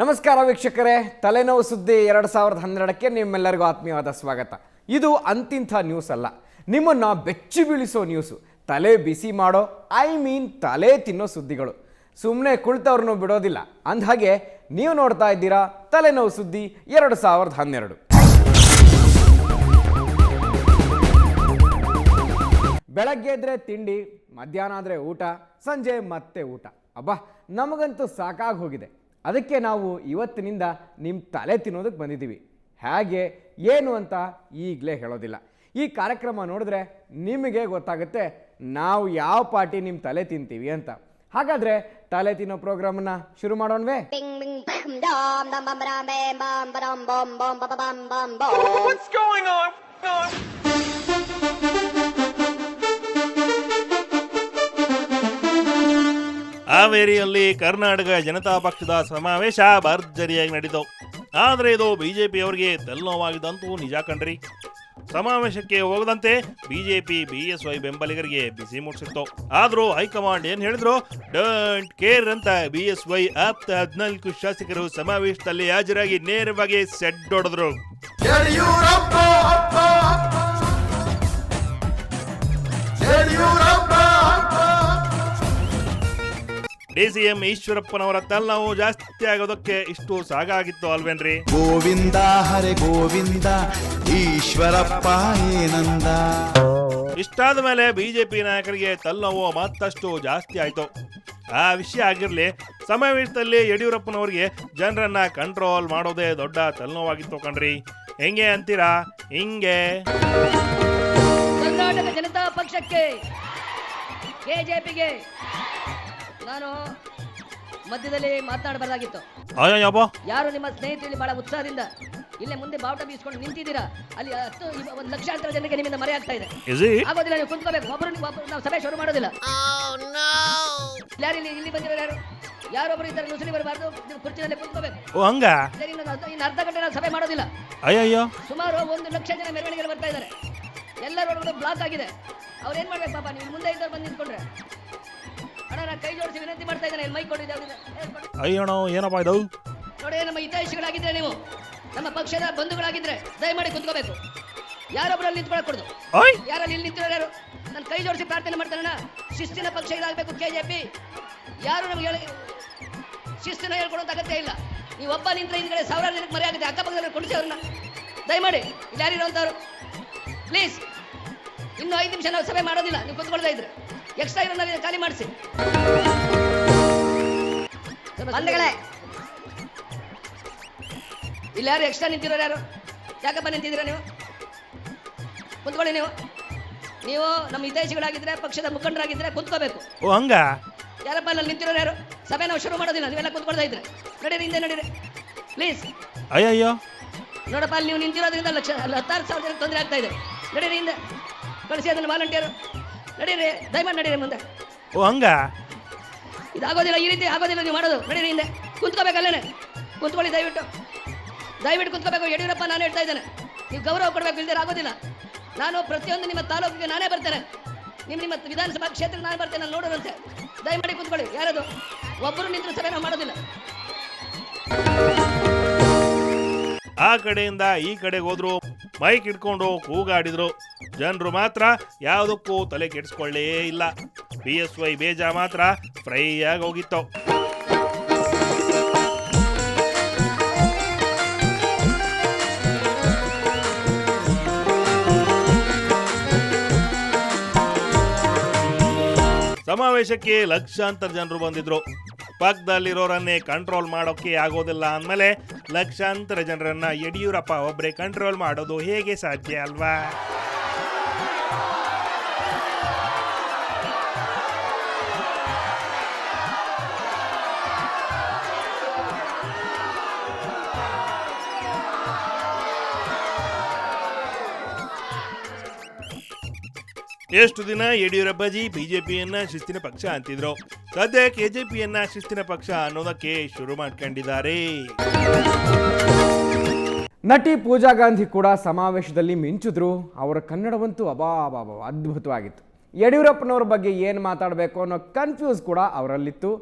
ನಮಸ್ಕಾರ ವೀಕ್ಷಕರೇ, ತಲೆನೋವು ಸುದ್ದಿ 2012ಕ್ಕೆ ನಿಮ್ಮೆಲ್ಲರಿಗೂ ಆತ್ಮೀಯವಾದ ಸ್ವಾಗತ. ಇದು ಅಂತಿಂಥ ನ್ಯೂಸ್ ಅಲ್ಲ, ನಿಮ್ಮನ್ನು ಬೆಚ್ಚಿ ಬೀಳಿಸೋ ನ್ಯೂಸು, ತಲೆ ಬಿಸಿ ಮಾಡೋ ತಲೆ ತಿನ್ನೋ ಸುದ್ದಿಗಳು. ಸುಮ್ಮನೆ ಕುಳಿತವ್ರನ್ನೂ ಬಿಡೋದಿಲ್ಲ. ಅಂದಹಾಗೆ ನೀವು ನೋಡ್ತಾ ಇದ್ದೀರಾ ತಲೆನೋವು ಸುದ್ದಿ 2012. ಬೆಳಗ್ಗೆ ಎದ್ರೆ ತಿಂಡಿ, ಮಧ್ಯಾಹ್ನ ಆದರೆ ಊಟ, ಸಂಜೆ ಮತ್ತೆ ಊಟ. ಅಬ್ಬಾ, ನಮಗಂತೂ ಸಾಕಾಗಿ ಹೋಗಿದೆ. ಅದಕ್ಕೆ ನಾವು ಇವತ್ತಿನಿಂದ ನಿಮ್ಮ ತಲೆ ತಿನ್ನೋದಕ್ಕೆ ಬಂದಿದ್ದೀವಿ. ಹೇಗೆ ಏನು ಅಂತ ಈಗಲೇ ಹೇಳೋದಿಲ್ಲ. ಈ ಕಾರ್ಯಕ್ರಮ ನೋಡಿದ್ರೆ ನಿಮಗೆ ಗೊತ್ತಾಗುತ್ತೆ ನಾವು ಯಾವ ಪಾರ್ಟಿ ನಿಮ್ಮ ತಲೆ ತಿಂತೀವಿ ಅಂತ. ಹಾಗಾದರೆ ತಲೆ ತಿನ್ನೋ ಪ್ರೋಗ್ರಾಮನ್ನು ಶುರು ಮಾಡೋಣವೇ? ಹಾವೇರಿಯಲ್ಲಿ ಕರ್ನಾಟಕ ಜನತಾ ಪಕ್ಷದ ಸಮಾವೇಶ ಭರ್ಜರಿಯಾಗಿ ನಡೆಯಿತು. ಆದರೆ ಇದು ಬಿಜೆಪಿಯವರಿಗೆ ತಲೆನೋವಾಗಿದ್ದಂತೂ ನಿಜ ಕಣ್ರಿ. ಸಮಾವೇಶಕ್ಕೆ ಹೋಗದಂತೆ ಬಿಜೆಪಿ BSY ಬೆಂಬಲಿಗರಿಗೆ ಬಿಸಿ ಮುಟ್ಟಿಸಿತ್ತು. ಆದರೂ ಹೈಕಮಾಂಡ್ ಏನ್ ಹೇಳಿದ್ರು, ಡೋಂಟ್ ಕೇರ್ ಅಂತ BSY ಆಪ್ತ 14 ಶಾಸಕರು ಸಮಾವೇಶದಲ್ಲಿ ಹಾಜರಾಗಿ ನೇರವಾಗಿ ಸೆಡ್ ಹೊಡೆದ್ರು. DCM ಈಶ್ವರಪ್ಪನವರ ತಲೆನೋವು ಜಾಸ್ತಿ ಆಗೋದಕ್ಕೆ ಇಷ್ಟು ಸಾಕಾಗಿತ್ತು ಅಲ್ವೇನ್ರಿ? ಗೋವಿಂದ ಹರೆ ಗೋವಿಂದ ಈಶ್ವರಪ್ಪ ಏನಂದ. ಇಷ್ಟಾದ ಮೇಲೆ ಬಿಜೆಪಿ ನಾಯಕರಿಗೆ ತಲೆನೋವು ಮತ್ತಷ್ಟು ಜಾಸ್ತಿ ಆಯ್ತು. ಆ ವಿಷಯ ಆಗಿರ್ಲಿ, ಸಮಾವೇಶದಲ್ಲಿ ಯಡಿಯೂರಪ್ಪನವರಿಗೆ ಜನರನ್ನ ಕಂಟ್ರೋಲ್ ಮಾಡೋದೇ ದೊಡ್ಡ ತಲೆನೋವಾಗಿತ್ತು ಕಣ್ರಿ. ಹೆಂಗೆ ಅಂತೀರಾ? ಹಿಂಗೆ ಕರ್ನಾಟಕ ಜನತಾ ಪಕ್ಷಕ್ಕೆ, KJPಗೆ ನಾನು ಮಧ್ಯದಲ್ಲಿ ಮಾತನಾಡಬಾರ್ದಾಗಿತ್ತು. ಯಾರು ನಿಮ್ಮ ಸ್ನೇಹಿತರಲ್ಲಿ ಬಹಳ ಉತ್ಸಾಹದಿಂದ ಇಲ್ಲೇ ಮುಂದೆ ಬಾವುಟ ಬೀಸ್ಕೊಂಡು ನಿಂತಿದ್ದೀರಾ, ಅಲ್ಲಿ 1 ಲಕ್ಷಾಂತರ ಜನರಿಗೆ ನಿಮ್ಮಿಂದ ಮರೆ ಆಗ್ತಾ ಇದೆ. ಆಗೋದಿಲ್ಲ, ನೀವು ಕುಂತ್ಕೋಬೇಕು. ಒಬ್ಬರು ನಾವು ಸಭೆ ಶುರು ಮಾಡೋದಿಲ್ಲ. ಇಲ್ಲಿ ಬಂದಿರೋ ಯಾರೊಬ್ಬರು ಇದ್ದಾರೆ, ನುಸುಳಿ ಬರಬಾರ್ದು, ನೀವು ಕುರ್ಚಿನಲ್ಲಿ ಕುಂತ್ಕೋಬೇಕು. ಇನ್ನು ಅರ್ಧ ಗಂಟೆ ನಾವು ಸಭೆ ಮಾಡೋದಿಲ್ಲ. ಸುಮಾರು 1 ಲಕ್ಷ ಜನ ಮೆರವಣಿಗೆ ಬರ್ತಾ ಇದ್ದಾರೆ. ಎಲ್ಲ ರೋಡ್ಗಳು ಬ್ಲಾಕ್ ಆಗಿದೆ. ಅವ್ರು ಏನ್ ಮಾಡ್ಬೇಕು ಪಾಪ? ನೀವು ಮುಂದೆ ಇದ್ದವ್ರು ಬಂದು ನಿಂತ್ಕೊಂಡ್ರೆ ಅಣ್ಣ, ನಾನು ಕೈ ಜೋಡಿಸಿ ವಿನಂತಿ ಮಾಡ್ತಾ ಇದ್ದೇನೆ. ಮೈ ಏನಪ್ಪ ಇದು ನೋಡಿ, ನಮ್ಮ ಹಿತೈಷಿಗಳಾಗಿದ್ರೆ, ನೀವು ನಮ್ಮ ಪಕ್ಷದ ಬಂಧುಗಳಾಗಿದ್ರೆ ದಯಮಾಡಿ ಕುಂತ್ಕೋಬೇಕು. ಯಾರೊಬ್ಬರಲ್ಲಿ ನಿಂತ್ಕೊಳಕೂಡದು. ಯಾರಲ್ಲಿ ಇಲ್ಲಿ ನಿಂತಿರೋ ಯಾರು ನಾನು ಕೈ ಜೋಡಿಸಿ ಪ್ರಾರ್ಥನೆ ಮಾಡ್ತಾರಣ್ಣ, ಶಿಸ್ತಿನ ಪಕ್ಷ ಇದಾಗಬೇಕು KJP. ಯಾರು ನಮ್ಗೆ ಶಿಸ್ತಿನ ಹೇಳ್ಕೊಡೋಂತ ಅಗತ್ಯ ಇಲ್ಲ. ನೀವು ಒಬ್ಬ ನಿಂತ್ರೆ ಹಿಂದ್ಗಡೆ ಸಾವಿರಾರು ಜನಕ್ಕೆ ಮರೆ ಆಗುತ್ತೆ. ಅಕ್ಕಪಕ್ಕದಲ್ಲಿ ಕೊಡಿಸಿ ಅವ್ರನ್ನ ದಯಮಾಡಿ. ಇಲ್ಲಿ ಯಾರಿರೋಂಥವ್ರು ಪ್ಲೀಸ್, ಇನ್ನು 5 ನಿಮಿಷ ನಾವು ಸಭೆ ಮಾಡೋದಿಲ್ಲ. ನೀವು ಕುತ್ಕೊಳ್ತಾ ಇದ್ರೆ ಎಕ್ಸ್ಟ್ರಾ ಇರೋನಲ್ಲಿ ಖಾಲಿ ಮಾಡಿಸಿ. ಇಲ್ಲಿ ಯಾರು ಎಕ್ಸ್ಟ್ರಾ ನಿಂತಿರೋರು? ಯಾರು? ಯಾಕಪ್ಪ ನಿಂತಿದ್ದೀರಾ ನೀವು? ಕುತ್ಕೊಳ್ಳಿ. ನೀವು ನಮ್ಮ ಹಿತೈಷಿಗಳಾಗಿದ್ರೆ, ಪಕ್ಷದ ಮುಖಂಡರಾಗಿದ್ರೆ ಕುತ್ಕೋಬೇಕು. ಯಾರಪ್ಪ ಅಲ್ಲಿ ನಿಂತಿರೋರು? ಯಾರು? ಸಭೆ ನಾವು ಶುರು ಮಾಡೋದಿಲ್ಲ. ನೀವೆಲ್ಲ ಕುತ್ಕೊಳ್ತಾ ಇದ್ರೆ ನಡೀರಿ, ಹಿಂದೆ ನಡೀರಿ ಪ್ಲೀಸ್. ನೋಡಪ್ಪ, ಅಲ್ಲಿ ನೀವು ನಿಂತಿರೋದ್ರಿಂದ 16,000 ಜನಕ್ಕೆ ತೊಂದರೆ ಆಗ್ತಾ ಇದೆ. ನಡೀರಿ ಹಿಂದೆ, ಕಳಿಸಿ ಅದನ್ನು ವಾಲಂಟಿಯರು. ನಡೀರಿ, ದಯಮಾಡಿ ನಡೀರಿ ಮುಂದೆ. ಇದಾಗೋದಿಲ್ಲ, ಈ ರೀತಿ ಆಗೋದಿಲ್ಲ ನೀವು ಮಾಡೋದು. ನಡೀರಿ ಹಿಂದೆ, ಕುಂತ್ಕೋಬೇಕಲ್ಲೇನೆ. ಕುಂತ್ಕೊಳ್ಳಿ, ದಯವಿಟ್ಟು ಕುಂತ್ಕೋಬೇಕು. ಯಡಿಯೂರಪ್ಪ ನಾನು ಹೇಳ್ತಾ ಇದ್ದೇನೆ, ನೀವು ಗೌರವ ಕೊಡಬೇಕು. ಇಲ್ದೇ ಆಗೋದಿಲ್ಲ. ನಾನು ಪ್ರತಿಯೊಂದು ನಿಮ್ಮ ತಾಲೂಕಿಗೆ ನಾನೇ ಬರ್ತೇನೆ, ನಿಮ್ಮ ವಿಧಾನಸಭಾ ಕ್ಷೇತ್ರಕ್ಕೆ ನಾನು ಬರ್ತೇನೆ, ನಾನು ನೋಡೋದಂತೆ. ದಯಮಾಡಿ ಕುಂತ್ಕೊಳ್ಳಿ. ಯಾರದು ಒಬ್ಬರು ನಿಂತರೂ ಸಭೆ ನಾವು ಮಾಡೋದಿಲ್ಲ. ಆ ಕಡೆಯಿಂದ ಈ ಕಡೆಗೆ ಹೋದ್ರು, ಮೈಕ್ ಇಟ್ಕೊಂಡು ಕೂಗಾಡಿದ್ರು. ಜನರು ಮಾತ್ರ ಯಾವುದಕ್ಕೂ ತಲೆ ಕೆಡಿಸ್ಕೊಳ್ಳೇ ಇಲ್ಲ. BSY ಬೇಜ ಮಾತ್ರ ಫ್ರೈ ಆಗಿ ಹೋಗಿತ್ತು. ಸಮಾವೇಶಕ್ಕೆ ಲಕ್ಷಾಂತರ ಜನರು ಬಂದಿದ್ರು. ಪಕ್ಕದಲ್ಲಿರೋರನ್ನೇ ಕಂಟ್ರೋಲ್ ಮಾಡೋಕೆ ಆಗೋದಿಲ್ಲ ಅಂದಮೇಲೆ ಲಕ್ಷಾಂತರ ಜನರನ್ನ ಯಡಿಯೂರಪ್ಪ ಒಬ್ಬರೇ ಕಂಟ್ರೋಲ್ ಮಾಡೋದು ಹೇಗೆ ಸಾಧ್ಯ ಅಲ್ವಾ? ಎಷ್ಟು ದಿನ ಯಡಿಯೂರಪ್ಪಾಜಿ ಬಿಜೆಪಿಯನ್ನ ಶಿಸ್ತಿನ ಪಕ್ಷ ಅಂತಿದ್ರು, ಸದ್ಯ KJPಯನ್ನ ಶಿಸ್ತಿನ ಪಕ್ಷ ಅನ್ನೋದಕ್ಕೆ ಶುರು ಮಾಡ್ಕೊಂಡಿದ್ದಾರೆ. ನಟಿ ಪೂಜಾ ಗಾಂಧಿ ಕೂಡ ಸಮಾವೇಶದಲ್ಲಿ ಮಿಂಚಿದ್ರು. ಅವರ ಕನ್ನಡವಂತೂ ಅದ್ಭುತವಾಗಿತ್ತು. ಯಡಿಯೂರಪ್ಪನವ್ರ ಬಗ್ಗೆ ಏನು ಮಾತಾಡಬೇಕು ಅನ್ನೋ ಕನ್ಫ್ಯೂಸ್ ಕೂಡ ಅವರಲ್ಲಿತ್ತು.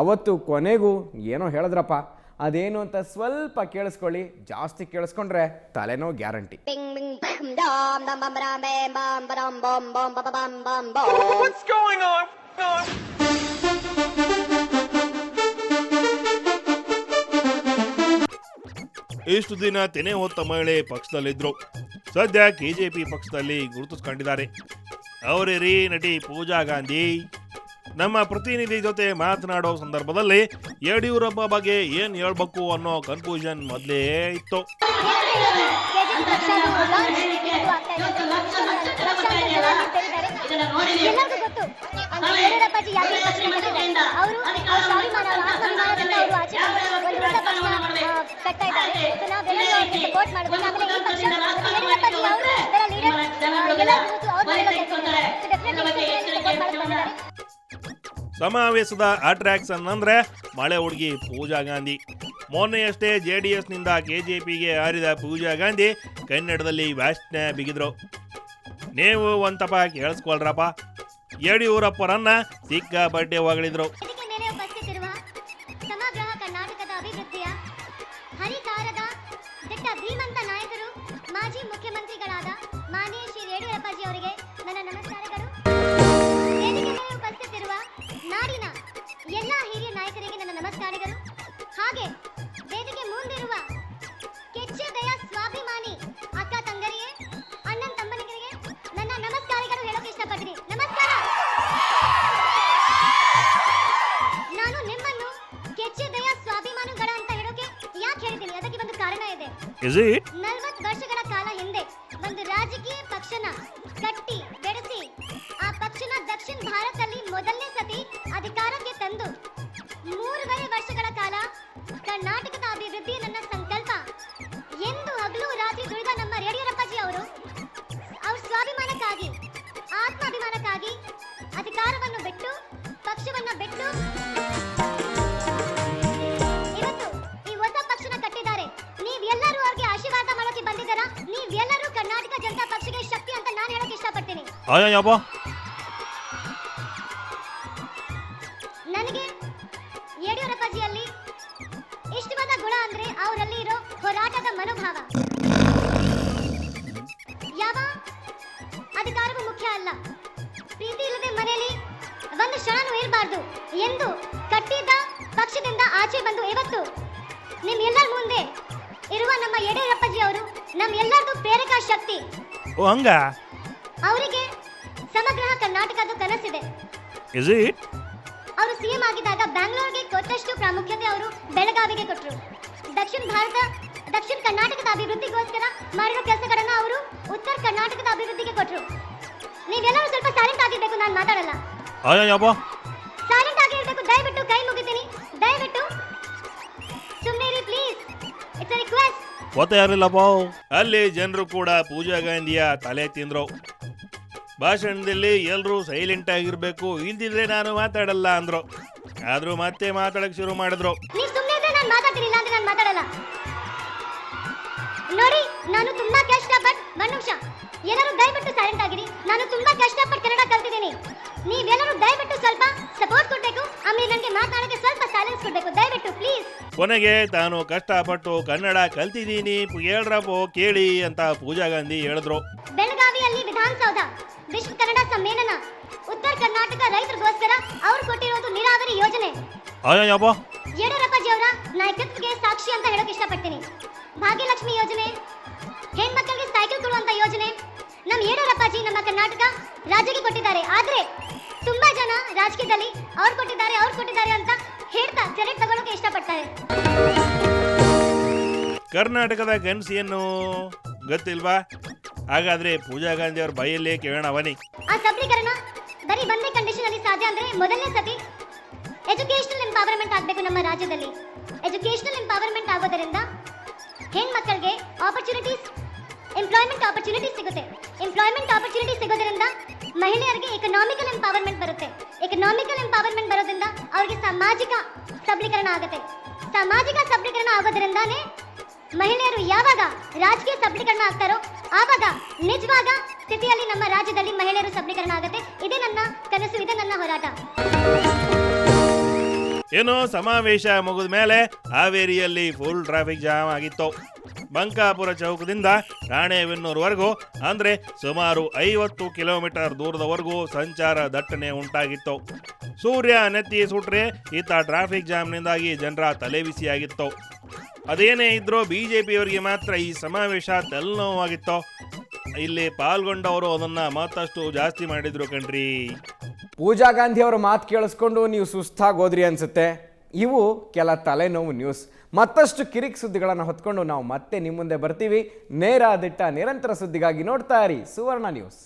ಅವತ್ತು ಕೊನೆಗೂ ಏನೋ ಹೇಳಿದ್ರಪ್ಪ. ಅದೇನು ಅಂತ ಸ್ವಲ್ಪ ಕೇಳಿಸ್ಕೊಳ್ಳಿ, ಜಾಸ್ತಿ ಕೇಳಿಸ್ಕೊಂಡ್ರೆ ತಲೆನೋವು guarantee. Bing bing bam dam dam bam bam bam bam bam bam bam bam bam bam. What's going on? ಇಷ್ಟು ದಿನ ತೆನೆ ಹೊತ್ತ ಮಹಿಳೆ ಪಕ್ಷದಲ್ಲಿದ್ರು, ಸದ್ಯ ಕೆಜೆಪಿ ಪಕ್ಷದಲ್ಲಿ ಗುರುತಿಸ್ಕೊಂಡಿದ್ದಾರೆ. ಅವರೇ ರೀ ನಟಿ ಪೂಜಾ ಗಾಂಧಿ. ನಮ್ಮ ಪ್ರತಿನಿಧಿ ಜೊತೆ ಮಾತನಾಡೋ ಸಂದರ್ಭದಲ್ಲಿ ಯಡಿಯೂರಪ್ಪ ಬಗ್ಗೆ ಏನ್ ಹೇಳ್ಬೇಕು ಅನ್ನೋ ಕನ್ಫ್ಯೂಷನ್ ಮೊದಲೇ ಇತ್ತು. ಸಮಾವೇಶದ ಅಟ್ರಾಕ್ಷನ್ ಅಂದ್ರೆ ಮಳೆ ಹುಡುಗಿ ಪೂಜಾ ಗಾಂಧಿ. ಮೊನ್ನೆಯಷ್ಟೇ JDS ನಿಂದ KJPಗೆ ಹಾರಿದ ಪೂಜಾ ಗಾಂಧಿ ಕನ್ನಡದಲ್ಲಿ ಭಾಷಣ ಬಿಗಿದ್ರು. ನೀವು ಒಂತಪ ಕೇಳಿಸ್ಕೊಳ್ರಪ್ಪ, ಯಡಿಯೂರಪ್ಪರನ್ನ ಸಿಕ್ಕಾಪಟ್ಟೆ ಹೊಗಳಿದ್ರು. ಸಮಗ್ರ ಕರ್ನಾಟಕದ ಅಭಿವೃದ್ಧಿಯ ಹರಿಕಾರದ ದಿಟ್ಟ ಧೀಮಂತ ನಾಯಕರು, ಮಾಜಿ ಮುಖ್ಯಮಂತ್ರಿಗಳಾದ ಮಾನ್ಯ ಶ್ರೀ ಯಡಿಯೂರಪ್ಪಾಜಿ ಅವರಿಗೆ ನನ್ನ ನಮಸ್ಕಾರಗಳು. ವೇದಿಕೆ ಮೇಲೆ ಉಪಸ್ಥಿತಿರುವ ನಾಡಿನ ಎಲ್ಲ ಹಿರಿಯ ನಾಯಕರಿಗೆ ನನ್ನ ನಮಸ್ಕಾರಗಳು. ಹಾಗೆ ವೇದಿಕೆ ಮುಂದಿರುವ ಕೆಚ್ಚೆದೆಯ ಸ್ವಾಭಿಮಾನಿ ಅಕ್ಕ ತಂಗರಿಗೆ, ಅಣ್ಣನ್ ತಮ್ಮನಿಗೆ ನನ್ನ ನಮಸ್ಕಾರಗಳು ಹೇಳೋಕೆ ಇಷ್ಟಪಡ್ತೀನಿ. ನಮಸ್ಕಾರ. ನಾನು ನಿಮ್ಮನ್ನು ಕೆಚ್ಚೆದೆಯ ಸ್ವಾಭಿಮಾನಿಗಳ ಅಂತ ಹೇಳೋಕೆ ಯಾಕೆ ಹೇಳ್ತೀನಿ, ಅದಕ್ಕೆ ಒಂದು ಕಾರಣ ಇದೆ. 40 ವರ್ಷಗಳ ಕಾಲ ಹಿಂದೆ ಒಂದು ರಾಜಕೀಯ ಪಕ್ಷನ ಕಟ್ಟಿ ಬೆಳೆಸಿ ಆ ಪಕ್ಷನ ದಕ್ಷಿಣ ಭಾರತದಲ್ಲಿ ಮೊದಲನೇ ಸತಿ ಅಧಿಕಾರಕ್ಕೆ ತಂದು 3.5 ವರ್ಷಗಳ ಕಾಲ ಕರ್ನಾಟಕದ ಅಭಿವೃದ್ಧಿ ನನ್ನ ಸಂಕಲ್ಪ ಎಂದು ಹಗಲು ರಾತ್ರಿ ದುಡಿದ ನಮ್ಮ ಯಡಿಯೂರಪ್ಪಾಜಿ ಅವರು ಅವ್ರ ಸ್ವಾಭಿಮಾನಕ್ಕಾಗಿ, ಆತ್ಮಾಭಿಮಾನಕ್ಕಾಗಿ ಅಧಿಕಾರವನ್ನು ಬಿಟ್ಟು, ಪಕ್ಷವನ್ನ ಬಿಟ್ಟು ಇವತ್ತು ಈ ಹೊಸ ಪಕ್ಷನ ಕಟ್ಟಿದ್ದಾರೆ. ನೀವೆಲ್ಲರೂ ಅವ್ರಿಗೆ ಆಶೀರ್ವಾದ ಮಾಡೋಕೆ ಬಂದಿದ್ದೀರಾ. ನೀವೆಲ್ಲರೂ ಕರ್ನಾಟಕ ಜನತಾ ಪಕ್ಷಕ್ಕೆ ಶಕ್ತಿ ಅಂತ ನಾನು ಹೇಳಕ್ ಇಷ್ಟಪಡ್ತೀನಿ. ನನಗೆ ಯಡಿಯೂರಪ್ಪಾಜಿಯಲ್ಲಿ ಇಷ್ಟವಾದ ಗುಣ ಅಂದ್ರೆ ಅವರಲ್ಲಿ ಇರೋ ಹೋರಾಟದ ಮನೋಭಾವ. ಯಾವ ಅಧಿಕಾರವೂ ಮುಖ್ಯ ಅಲ್ಲ, ಪ್ರೀತಿ ಇಲ್ಲದೆ ಮನೆಯಲ್ಲಿ ಒಂದು ಕ್ಷಣನೂ ಇರಬಾರ್ದು ಎಂದು ಕಟ್ಟಿದ್ದ ಪಕ್ಷದಿಂದ ಆಚೆ ಬಂದು ಇವತ್ತು ನಿಮ್ಮೆಲ್ಲರ ಮುಂದೆ ಇರುವ ನಮ್ಮ ಯಡಿಯೂರಪ್ಪಾಜಿ ಅವರು ನಮ್ಮೆಲ್ಲರದು ಪ್ರೇರಕ ಶಕ್ತಿ. ಅವರಿಗೆ ಸಮಗ್ರ ಕರ್ನಾಟಕದ ಕನಸಿದೆ. ಅವರು ಸಿಎಂ ಆಗಿದ್ದಾಗ ಬ್ಯಾಂಗ್ಳೂರ್ಗೆ ಕೊಟ್ಟಷ್ಟು ಪ್ರಾಮುಖ್ಯತೆ ಅವರು ಬೆಳಗಾವಿಗೆ ಕೊಟ್ಟರು. ದಕ್ಷಿಣ ಕರ್ನಾಟಕದ ಅಭಿವೃದ್ಧಿಗೋಸ್ಕರ ಮಾಡಿರೋ ಕೆಲಸಗಳನ್ನ ಅವರು ಉತ್ತರ ಕರ್ನಾಟಕದ ಅಭಿವೃದ್ಧಿಗೆ ಕೊಟ್ಟರು. ನೀವೆಲ್ಲರೂ ಸ್ವಲ್ಪ ಸೈಲೆಂಟ್ ಆಗಿರ್ಬೇಕು, ನಾನು ಮಾತಾಡಲ್ಲ. ಸೈಲೆಂಟ್ ಆಗಿರ್ಬೇಕು, ದಯವಿಟ್ಟು ಕೈ ಮುಗಿತೀನಿ, ದಯವಿಟ್ಟು ಸುಮ್ಮನೆ ಇರಿ ಪ್ಲೀಸ್, ಇಟ್ಸ್ ಎ ರಿಕ್ವೆಸ್ಟ್. ಅಲ್ಲಿ ಜನರು ಕೂಡ ಪೂಜಾ ಗಾಂಧಿಯ ತಲೆ ತಿಂದ್ರು. ಭಾಷಣದಲ್ಲಿ ಎಲ್ಲರೂ ಸೈಲೆಂಟ್ ಆಗಿರ್ಬೇಕು, ಇಲ್ದಿದ್ರೆ ನಾನು ಮಾತಾಡಲ್ಲ ಅಂದ್ರು. ಆದ್ರೂ ಮತ್ತೆ ಮಾತಾಡಕ್ ಶುರು ಮಾಡಿದ್ರು. ನೀವು ಸುಮ್ಮನೆ ಇದ್ರೆ ನಾನು ಮಾತಾಡ್ತೀನಿ, ಇಲ್ಲ ಅಂದ್ರೆ ನಾನು ಮಾತಾಡಲ್ಲ. ನೋಡಿ, ನಾನು ತುಂಬಾ ಕಷ್ಟಪಟ್ಟು ಒಂದು ನಿಮಿಷ ಎಲ್ಲರೂ ದಯವಿಟ್ಟು ಸೈಲೆಂಟ್ ಆಗಿರಿ. ನಾನು ತುಂಬಾ ಕಷ್ಟಪಟ್ಟು ಕನ್ನಡ ಕಲ್ತಿದ್ದೀನಿ. ನೀವೆಲ್ಲರೂ ದಯವಿಟ್ಟು ಸ್ವಲ್ಪ ಸಪೋರ್ಟ್ ಕೊಡ್ಬೇಕು, ಆಮೇಲೆ ನನಗೆ ಮಾತಾಡೋಕೆ ಸ್ವಲ್ಪ ಸೈಲೆನ್ಸ್ ಕೊಡ್ಬೇಕು, ದಯವಿಟ್ಟು ಪ್ಲೀಸ್. ಕೊನೆಗೆ ತಾನು ಕಷ್ಟಪಟ್ಟು ಕನ್ನಡ ಕಲ್ತಿದ್ದೀನಿ, ಹೇಳ್ರಪ್ಪೋ ಕೇಳಿ ಅಂತ ಪೂಜಾ ಗಾಂಧಿ ಹೇಳಿದ್ರು. ಬೆಳಗಾವಿಯಲ್ಲಿ ವಿಧಾನಸೌಧ ವಿಶ್ವ ಕನ್ನಡ ಸಮ್ಮೇಳನ ಉತ್ತರ ಕರ್ನಾಟಕ ರೈತರಿಗೋಸ್ಕರ ಅವ್ರು ಕೊಟ್ಟಿರೋದು ನೀರಾವರಿ ಯೋಜನೆ. ಯಡಿಯೂರಪ್ಪಾಜಿ ಅವರ ನಾಯಕತ್ವಕ್ಕೆ ಸಾಕ್ಷಿ ಅಂತ ಹೇಳೋಕೆ ಇಷ್ಟಪಡ್ತೀನಿ. ಭಾಗ್ಯಲಕ್ಷ್ಮಿ ಯೋಜನೆ, ಹೆಣ್ಮಕ್ಕಳಿಗೆ ಸೈಕಲ್ ಕೊಡುವಂತ ಯೋಜನೆ ನಮ್ಮ ಯಡಿಯೂರಪ್ಪಾಜಿ ನಮ್ಮ ಕರ್ನಾಟಕ ರಾಜ್ಯಕ್ಕೆ ಕೊಟ್ಟಿದ್ದಾರೆ. ಆದ್ರೆ ತುಂಬಾ ಜನ ರಾಜಕೀಯದಲ್ಲಿ ಅವ್ರು ಕೊಟ್ಟಿದ್ದಾರೆ ಅಂತ ಹೇಳ್ತಾ ಕ್ರೆಡಿಟ್ ತಗೊಳ್ಳೋಕೆ ಇಷ್ಟಪಡ್ತಾರೆ. ಕರ್ನಾಟಕದ ಕನಸು ಏನು ಗೊತ್ತಿಲ್ವಾ? ಹಾಗಾದ್ರೆ ಪೂಜಾ ಗಾಂಧಿ ಅವ್ರ ಬಾಯಲ್ಲೇ ಕೇಳೋಣ ಬನ್ನಿ. ಆ ಸಬಲೀಕರಣ ಬರೀ ಒಂದೇ ಕಂಡೀಷನ್ ಅಲ್ಲಿ ಸಾಧ್ಯ ಅಂದ್ರೆ ಮೊದಲನೇ ಸತಿ ಎಜುಕೇಶನಲ್ ಎಂಪವರ್ಮೆಂಟ್ ಆಗಬೇಕು ನಮ್ಮ ರಾಜ್ಯದಲ್ಲಿ. ಎಜುಕೇಶನಲ್ ಎಂಪವರ್ಮೆಂಟ್ ಆಗೋದರಿಂದ ಹೆಣ್ಮಕ್ಕಳಿಗೆ ಆಪರ್ಚುನಿಟೀಸ್, ಎಂಪ್ಲಾಯ್ಮೆಂಟ್ ಆಪರ್ಚುನಿಟೀಸ್ ಸಿಗುತ್ತೆ. ಎಂಪ್ಲಾಯ್ಮೆಂಟ್ ಆಪರ್ಚುನಿಟೀಸ್ ಸಿಗೋದ್ರಿಂದ ಮಹಿಳೆಯರಿಗೆ ಎಕನಾಮಿಕಲ್ ಎಂಪವರ್ಮೆಂಟ್ ಬರುತ್ತೆ. ಎಕನಾಮಿಕಲ್ ಎಂಪವರ್ಮೆಂಟ್ ಬರೋದ್ರಿಂದ ಅವರಿಗೆ ಸಾಮಾಜಿಕ ಸಬಲೀಕರಣ ಆಗುತ್ತೆ. ಸಾಮಾಜಿಕ ಸಬಲೀಕರಣ ಆಗೋದ್ರಿಂದಾನೇ ಮಹಿಳೆಯರು ಯಾವಾಗ ರಾಜಕೀಯ ಸಬಲೀಕರಣ ಆಗ್ತಾರೋ ಆವಾಗ ನಿಜವಾದ ಸ್ಥಿತಿಯಲ್ಲಿ ನಮ್ಮ ರಾಜ್ಯದಲ್ಲಿ ಮಹಿಳೆಯರು ಸಬಲೀಕರಣ ಆಗುತ್ತೆ. ಇದೇ ನನ್ನ ಕನಸು, ಇದೇ ನನ್ನ ಹೋರಾಟ. ಇನ್ನು ಸಮಾವೇಶ ಮುಗಿದ ಮೇಲೆ ಹಾವೇರಿಯಲ್ಲಿ ಫುಲ್ ಟ್ರಾಫಿಕ್ ಜಾಮ್ ಆಗಿತ್ತು. ಬಂಕಾಪುರ ಚೌಕದಿಂದ ರಾಣೆಬೆನ್ನೂರುವರೆಗೂ ಅಂದರೆ ಸುಮಾರು 50 ಕಿಲೋಮೀಟರ್ ದೂರದವರೆಗೂ ಸಂಚಾರ ದಟ್ಟಣೆ ಉಂಟಾಗಿತ್ತು. ಸೂರ್ಯ ನೆತ್ತಿ ಸುಟ್ರೆ ಈತ ಟ್ರಾಫಿಕ್ ಜಾಮ್ನಿಂದಾಗಿ ಜನರ ತಲೆಬಿಸಿಯಾಗಿತ್ತು. ಅದೇನೇ ಇದ್ರೂ ಬಿಜೆಪಿಯವರಿಗೆ ಮಾತ್ರ ಈ ಸಮಾವೇಶ ತಲೆನೋವಾಗಿತ್ತು. ಇಲ್ಲಿ ಪಾಲ್ಗೊಂಡವರು ಅದನ್ನು ಮತ್ತಷ್ಟು ಜಾಸ್ತಿ ಮಾಡಿದ್ರು ಕಣ್ರಿ. ಪೂಜಾ ಗಾಂಧಿ ಅವರ ಮಾತು ಕೇಳಿಸ್ಕೊಂಡು ನೀವು ಸುಸ್ತಾಗಿ ಹೋದ್ರಿ ಅನ್ಸುತ್ತೆ. ಇವು ಕೆಲ ತಲೆನೋವು ನ್ಯೂಸ್. ಮತ್ತಷ್ಟು ಕಿರಿಕ್ ಸುದ್ದಿಗಳನ್ನು ಹೊತ್ಕೊಂಡು ನಾವು ಮತ್ತೆ ನಿಮ್ಮ ಮುಂದೆ ಬರ್ತೀವಿ. ನೇರ ದಿಟ್ಟ ನಿರಂತರ ಸುದ್ದಿಗಾಗಿ ನೋಡ್ತಾ ಇರಿ ಸುವರ್ಣ ನ್ಯೂಸ್.